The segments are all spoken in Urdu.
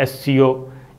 SCO,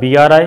BRI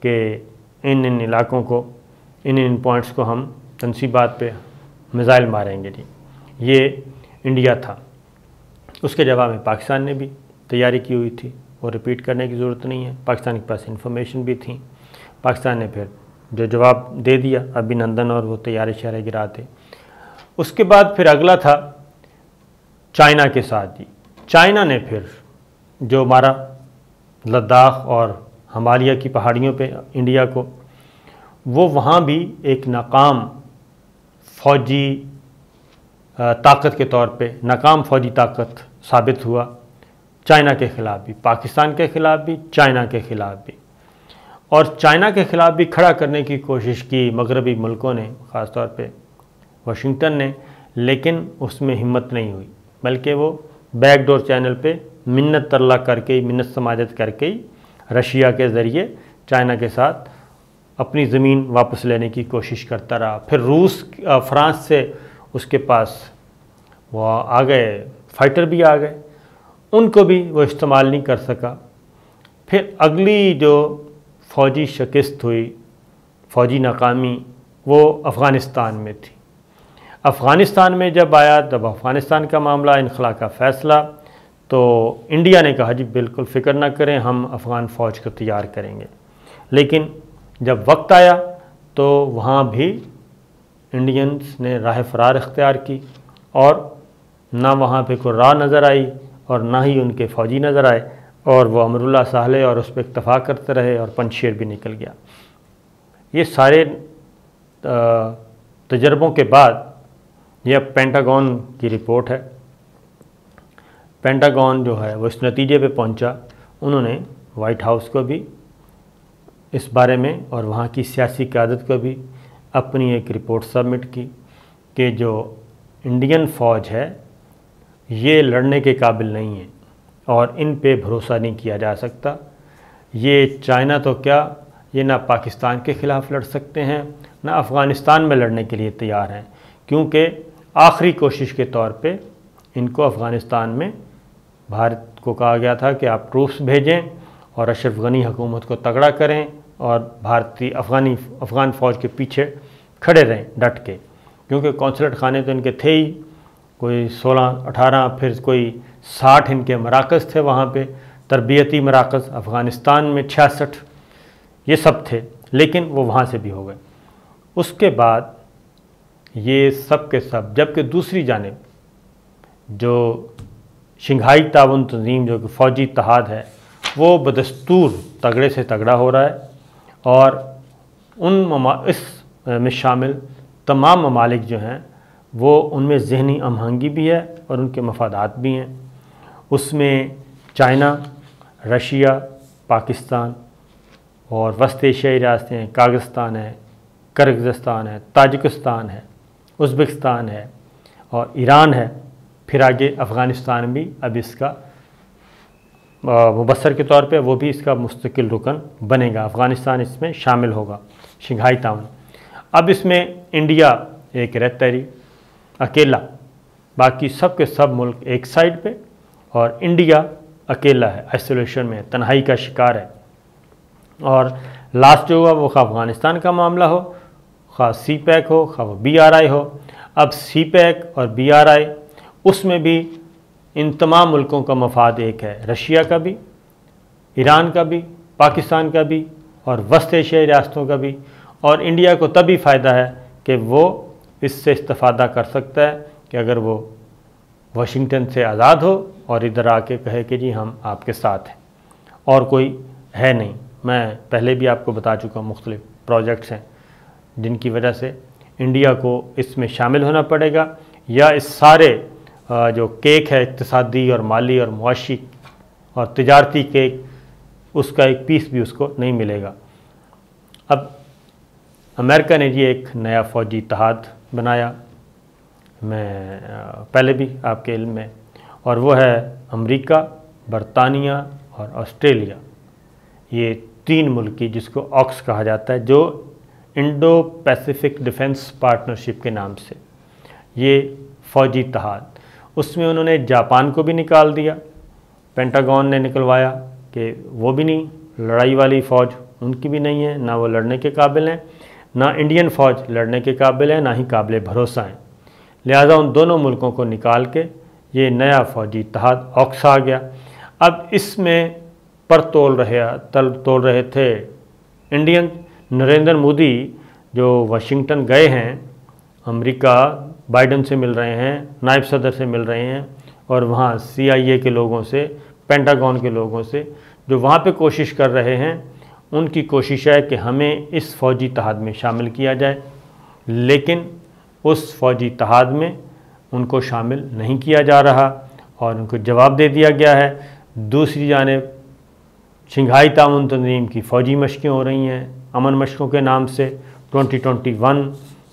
کہ ان علاقوں کو ان پوائنٹس کو ہم تنصیبات پہ میزائل ماریں گے جی. یہ انڈیا تھا. اس کے جواب میں پاکستان نے بھی تیاری کی ہوئی تھی، وہ رپیٹ کرنے کی ضرورت نہیں ہے. پاکستان کے پاس انفارمیشن بھی تھی. پاکستان نے پھر جو جواب دے دیا ابھینندن اور وہ تیارے شہرے گراتے. اس کے بعد پھر اگلا تھا چائنا کے ساتھ جی. چائنا نے پھر جو ہمارا لداخ اور ہمالیہ کی پہاڑیوں پہ انڈیا کو، وہ وہاں بھی ایک ناکام فوجی طاقت کے طور پہ ناکام فوجی طاقت ثابت ہوا، چائنا کے خلاف بھی، پاکستان کے خلاف بھی، چائنا کے خلاف بھی. اور چائنا کے خلاف بھی کھڑا کرنے کی کوشش کی مغربی ملکوں نے، خاص طور پہ واشنگٹن نے، لیکن اس میں ہمت نہیں ہوئی، بلکہ وہ بیک ڈور چینل پہ منت ترلا کر کے، منت سماجت کر کے رشیا کے ذریعے چائنا کے ساتھ اپنی زمین واپس لینے کی کوشش کرتا رہا. پھر فرانس سے اس کے پاس وہ آ گئے، فائٹر بھی آ گئے، ان کو بھی وہ استعمال نہیں کر سکا. پھر اگلی جو فوجی شکست ہوئی، فوجی ناکامی، وہ افغانستان میں تھی. افغانستان میں جب آیا، تب افغانستان کا معاملہ، انخلا کا فیصلہ، تو انڈیا نے کہا جی بالکل فکر نہ کریں، ہم افغان فوج کو تیار کریں گے. لیکن جب وقت آیا تو وہاں بھی انڈینز نے راہ فرار اختیار کی، اور نہ وہاں پہ کوئی راہ نظر آئی اور نہ ہی ان کے فوجی نظر آئے، اور وہ امراللہ ساحلے اور اس پہ اکتفا کرتے رہے، اور پنجشیر بھی نکل گیا. یہ سارے تجربوں کے بعد یہ پینٹاگون کی رپورٹ ہے. پینٹاگون جو ہے وہ اس نتیجے پہ پہنچا، انہوں نے وائٹ ہاؤس کو بھی اس بارے میں اور وہاں کی سیاسی قیادت کو بھی اپنی ایک رپورٹ سبمٹ کی کہ جو انڈین فوج ہے یہ لڑنے کے قابل نہیں ہے اور ان پہ بھروسہ نہیں کیا جا سکتا. یہ چائنا تو کیا، یہ نہ پاکستان کے خلاف لڑ سکتے ہیں، نہ افغانستان میں لڑنے کے لیے تیار ہیں، کیونکہ آخری کوشش کے طور پہ ان کو افغانستان میں بھارت کو کہا گیا تھا کہ آپ ٹروپس بھیجیں اور اشرف غنی حکومت کو تگڑا کریں اور افغان فوج کے پیچھے کھڑے رہیں ڈٹ کے، کیونکہ قونصلیٹ خانے تو ان کے تھے ہی، کوئی 16-18 پھر کوئی 60 ان کے مراکز تھے وہاں پہ، تربیتی مراکز. افغانستان میں 66 یہ سب تھے، لیکن وہ وہاں سے بھی ہو گئے. اس کے بعد یہ سب کے سب، جبکہ دوسری جانب جو شنگھائی تعاون تنظیم جو کہ فوجی اتحاد ہے وہ بدستور تگڑے سے تگڑا ہو رہا ہے، اور اس میں شامل تمام ممالک جو ہیں وہ ان میں ذہنی ہم آہنگی بھی ہے اور ان کے مفادات بھی ہیں. اس میں چائنا، رشیا، پاکستان اور وسط ایشیائی ریاستیں ہیں، کازخستان ہے، کرغزستان ہے، تاجکستان ہے، ازبکستان ہے اور ایران ہے. پھر آگے افغانستان بھی اب اس کا مبصر کے طور پہ وہ بھی اس کا مستقل رکن بنے گا. افغانستان اس میں شامل ہوگا شنگھائی تعاون. اب اس میں انڈیا ایک رہتا ہے اکیلا، باقی سب کے سب ملک ایک سائڈ پہ، اور انڈیا اکیلا ہے، آئسولیشن میں، تنہائی کا شکار ہے. اور لاسٹ جو ہوا وہ خواہ افغانستان کا معاملہ ہو، خواہ سی پیک ہو، خواہ وہ BRI ہو. اب سی پیک اور BRI اس میں بھی ان تمام ملکوں کا مفاد ایک ہے، رشیا کا بھی، ایران کا بھی، پاکستان کا بھی اور وسط ایشیائی ریاستوں کا بھی. اور انڈیا کو تبھی فائدہ ہے کہ وہ اس سے استفادہ کر سکتا ہے کہ اگر وہ واشنگٹن سے آزاد ہو اور ادھر آ کے کہے کہ جی ہم آپ کے ساتھ ہیں، اور کوئی ہے نہیں. میں پہلے بھی آپ کو بتا چکا ہوں مختلف پروجیکٹس ہیں جن کی وجہ سے انڈیا کو اس میں شامل ہونا پڑے گا، یا اس سارے جو کیک ہے اقتصادی اور مالی اور معاشی اور تجارتی کیک، اس کا ایک پیس بھی اس کو نہیں ملے گا. اب امریکہ نے جی ایک نیا فوجی اتحاد بنایا، میں پہلے بھی آپ کے علم میں، اور وہ ہے امریکہ، برطانیہ اور آسٹریلیا. یہ 3 ملکی جس کو آکس کہا جاتا ہے، جو انڈو پیسیفک ڈیفنس پارٹنرشپ کے نام سے یہ فوجی اتحاد. اس میں انہوں نے جاپان کو بھی نکال دیا، پینٹاگون نے نکلوایا کہ وہ بھی نہیں، لڑائی والی فوج ان کی بھی نہیں ہے، نہ وہ لڑنے کے قابل ہیں، نہ انڈین فوج لڑنے کے قابل ہے، نہ ہی قابل بھروسہ ہیں۔ لہٰذا ان دونوں ملکوں کو نکال کے یہ نیا فوجی اتحاد آکس آ گیا۔ اب اس میں پر تول رہے تھے انڈین۔ نریندر مودی جو واشنگٹن گئے ہیں، امریکہ بائیڈن سے مل رہے ہیں، نائب صدر سے مل رہے ہیں، اور وہاں CIA کے لوگوں سے، پینٹاگون کے لوگوں سے جو وہاں پہ کوشش کر رہے ہیں، ان کی کوشش ہے کہ ہمیں اس فوجی اتحاد میں شامل کیا جائے، لیکن اس فوجی اتحاد میں ان کو شامل نہیں کیا جا رہا اور ان کو جواب دے دیا گیا ہے۔ دوسری جانب شنگھائی تعاون تنظیم کی فوجی مشقیں ہو رہی ہیں امن مشقوں کے نام سے۔ 2021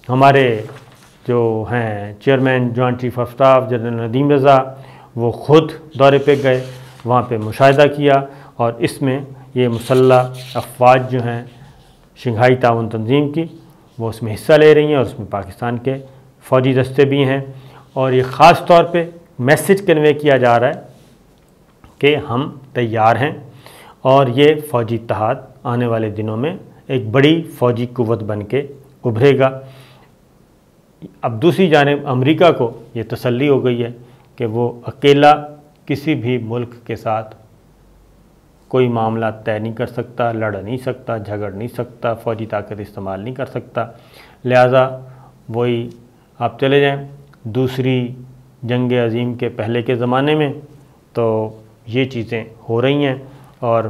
ہمارے جو ہیں chairman joint chief of staff general Nadeem Raza, وہ خود دورے پہ گئے، وہاں پہ مشاہدہ کیا، اور اس میں یہ مسلح افواج جو ہیں شنگھائی تعاون تنظیم کی، وہ اس میں حصہ لے رہی ہیں، اور اس میں پاکستان کے فوجی دستے بھی ہیں، اور یہ خاص طور پہ میسج کنوے کیا جا رہا ہے کہ ہم تیار ہیں، اور یہ فوجی اتحاد آنے والے دنوں میں ایک بڑی فوجی قوت بن کے ابھرے گا۔ اب دوسری جانب امریکہ کو یہ تسلی ہو گئی ہے کہ وہ اکیلا کسی بھی ملک کے ساتھ کوئی معاملہ طے نہیں کر سکتا، لڑ نہیں سکتا، جھگڑ نہیں سکتا، فوجی طاقت استعمال نہیں کر سکتا۔ لہٰذا وہی آپ چلے جائیں دوسری جنگ عظیم کے پہلے کے زمانے میں، تو یہ چیزیں ہو رہی ہیں، اور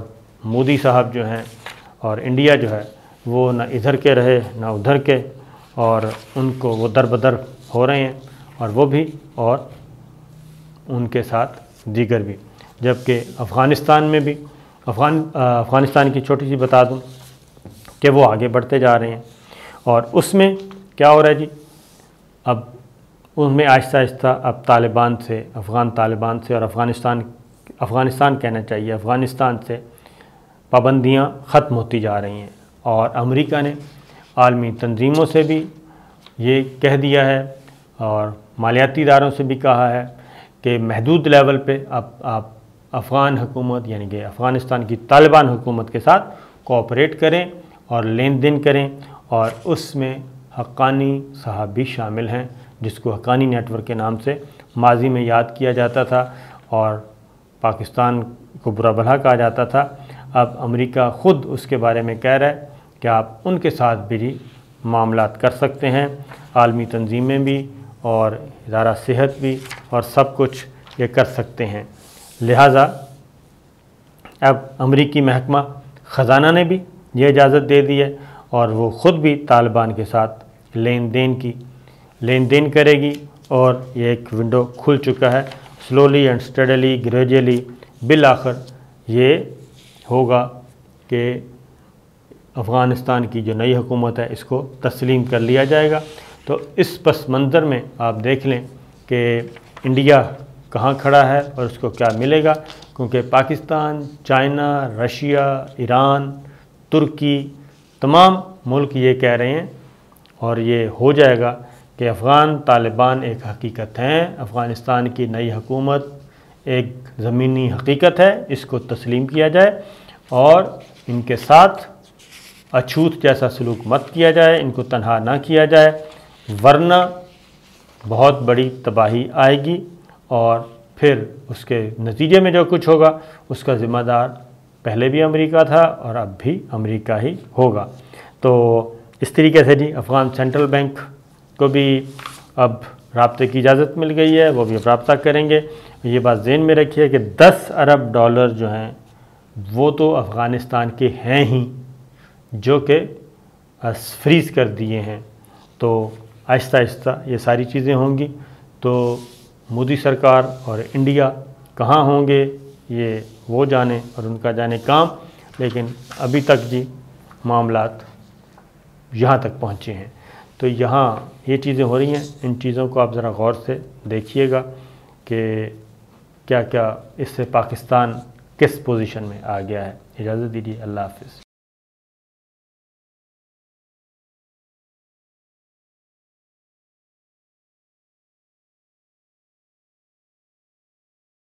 مودی صاحب جو ہیں اور انڈیا جو ہے وہ نہ ادھر کے رہے نہ ادھر کے، اور ان کو وہ در بدر ہو رہے ہیں، اور وہ بھی اور ان کے ساتھ دیگر بھی۔ جبکہ افغانستان میں بھی افغانستان کی چھوٹی سی بتا دوں کہ وہ آگے بڑھتے جا رہے ہیں، اور اس میں کیا ہو رہا ہے جی، اب ان میں آہستہ آہستہ اب طالبان سے، افغان طالبان سے، اور افغانستان کہنا چاہیے، افغانستان سے پابندیاں ختم ہوتی جا رہی ہیں، اور امریکہ نے عالمی تنظیموں سے بھی یہ کہہ دیا ہے اور مالیاتی اداروں سے بھی کہا ہے کہ محدود لیول پہ آپ افغان حکومت یعنی کہ افغانستان کی طالبان حکومت کے ساتھ کوآپریٹ کریں اور لین دین کریں، اور اس میں حقانی صاحب بھی شامل ہیں، جس کو حقانی نیٹ ورک کے نام سے ماضی میں یاد کیا جاتا تھا اور پاکستان کو برا بھلا کہا جاتا تھا۔ اب امریکہ خود اس کے بارے میں کہہ رہا ہے کہ آپ ان کے ساتھ بھی معاملات کر سکتے ہیں، عالمی تنظیمیں بھی اور ادارہ صحت بھی، اور سب کچھ یہ کر سکتے ہیں۔ لہٰذا اب امریکی محکمہ خزانہ نے بھی یہ اجازت دے دی ہے، اور وہ خود بھی طالبان کے ساتھ لین دین کرے گی، اور یہ ایک ونڈو کھل چکا ہے۔ سلولی اینڈ اسٹڈیلی گریجولی بالآخر یہ ہوگا کہ افغانستان کی جو نئی حکومت ہے اس کو تسلیم کر لیا جائے گا۔ تو اس پس منظر میں آپ دیکھ لیں کہ انڈیا کہاں کھڑا ہے اور اس کو کیا ملے گا، کیونکہ پاکستان، چائنا، رشیا، ایران، ترکی، تمام ملک یہ کہہ رہے ہیں، اور یہ ہو جائے گا کہ افغان طالبان ایک حقیقت ہیں، افغانستان کی نئی حکومت ایک زمینی حقیقت ہے، اس کو تسلیم کیا جائے، اور ان کے ساتھ اچھوت جیسا سلوک مت کیا جائے، ان کو تنہا نہ کیا جائے، ورنہ بہت بڑی تباہی آئے گی، اور پھر اس کے نتیجے میں جو کچھ ہوگا اس کا ذمہ دار پہلے بھی امریکہ تھا اور اب بھی امریکہ ہی ہوگا۔ تو اس طریقے سے جی افغان سینٹرل بینک کو بھی اب رابطے کی اجازت مل گئی ہے، وہ بھی اب رابطہ کریں گے۔ یہ بات ذہن میں رکھیے کہ 10 ارب ڈالر جو ہیں وہ تو افغانستان کے ہیں ہی، جو کہ فریز کر دیے ہیں، تو آہستہ آہستہ یہ ساری چیزیں ہوں گی۔ تو مودی سرکار اور انڈیا کہاں ہوں گے یہ وہ جانے اور ان کا جانے کام، لیکن ابھی تک جی معاملات یہاں تک پہنچے ہیں۔ تو یہاں یہ چیزیں ہو رہی ہیں، ان چیزوں کو آپ ذرا غور سے دیکھیے گا کہ کیا کیا اس سے پاکستان کس پوزیشن میں آ گیا ہے۔ اجازت دیجیے، اللہ حافظ۔